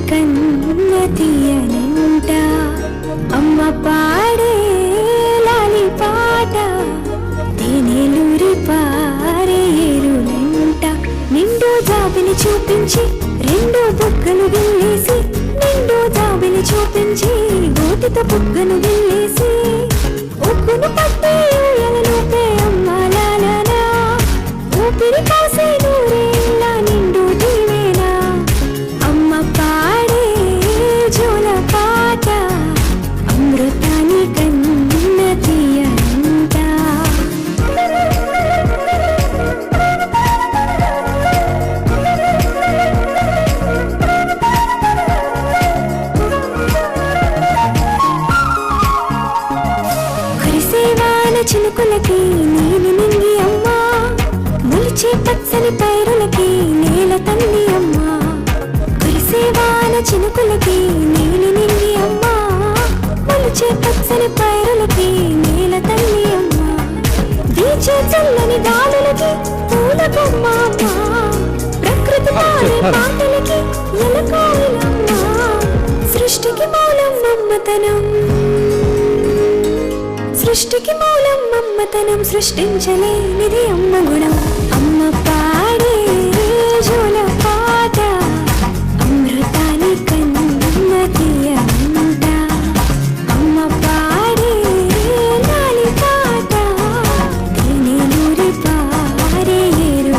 కన్న తీయనంట అమ్మ పాడే లాలి పాట తేనెలూరి పారేరులంట నిండు జాబిని చూపించి రెండు బుగ్గలు గిల్లేసి నిండు జాబిని చూపించి గోటితో బుగ్గను గిల్లేసి ఉగ్గును పట్టి ఊయలలోపే అమ్మ లాలనా ఊపిరి కాసే నూరేళ్ళ నిండు దీవేనా అమ్మ పాడే జోల పాట అమృతాని కన్న తీయంట కురిసేవాన చినుకులకి నేను నింగి అమ్మా మొలిచే పచ్చని పైరులకి నేల తల్లి అమ్మా కురిసేవాన చినుకులకి నేను నింగి అమ్మా మొలిచే పచ్చని పైరులకి నేల తల్లి అమ్మా వీచే చల్లని గాలులకి పూల బొమ్మ అమ్మా ప్రకృతి పాడే పాటలకి ఎలకాయలమ్మా సృష్టికి మూలం మమ్మతనం సృష్టికి మూలం మమ్మతనం సృష్టించలేనిది అమ్మ గుణం అమ్మ పాడే జోల పాట అమృతాని కన్న తీయంట అమ్మ పాడే లాలి పాట తేనెలూరి పారేరులంట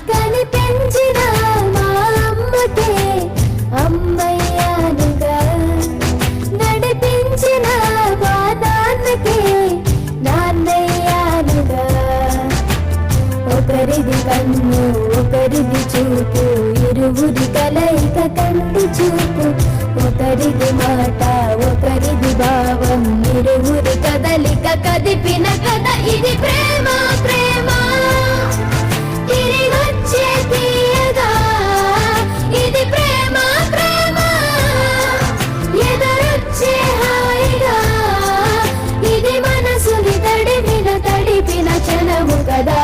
కనిపించిన మా అమ్మకే అమ్మయ్యానుగా నడిపించిన మా నాన్నకే నాన్నయ్యానుగా ఒకరిది కన్ను ఒకరిది చూపు ఇరువురి కలయిక కంటి చూపు ఒకరిది మాట ఒకరిది భావం ఇరువురి కదలిక కదిపిన కథ ఇది ప్రేమ ప్రేమ తిరిగొచ్చే తీయగా ఇది ప్రేమ ప్రేమ ఎదురొచ్చే హాయిగా ఇది మనసుని తడిపిన క్షణము కదా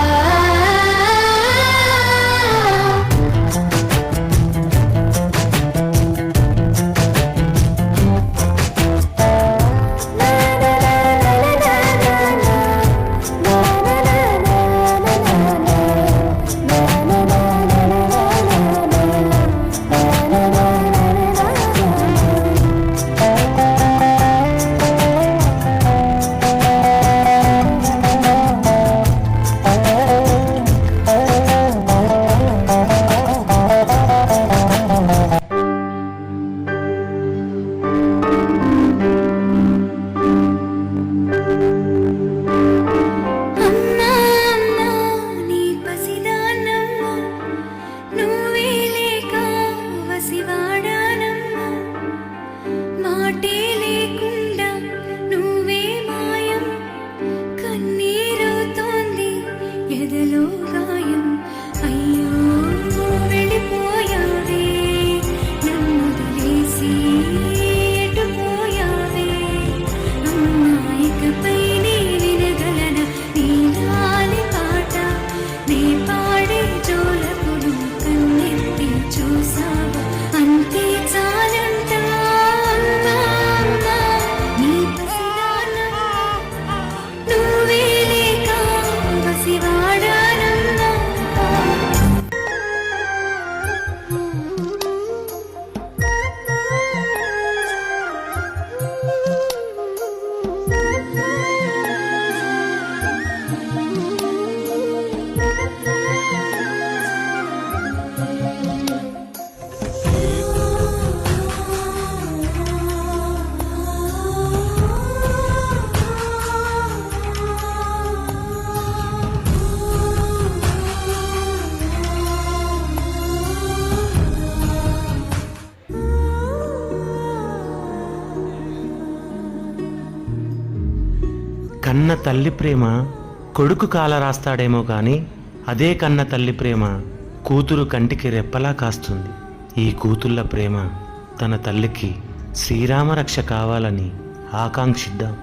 నా కన్న తల్లి ప్రేమ కొడుకు కాల రాస్తాడేమో కానీ అదే కన్న తల్లి ప్రేమ కూతురు కంటికి రెప్పలా కాస్తుంది. ఈ కూతుళ్ళ ప్రేమ తన తల్లికి శ్రీరామరక్ష కావాలని ఆకాంక్షిద్దాం.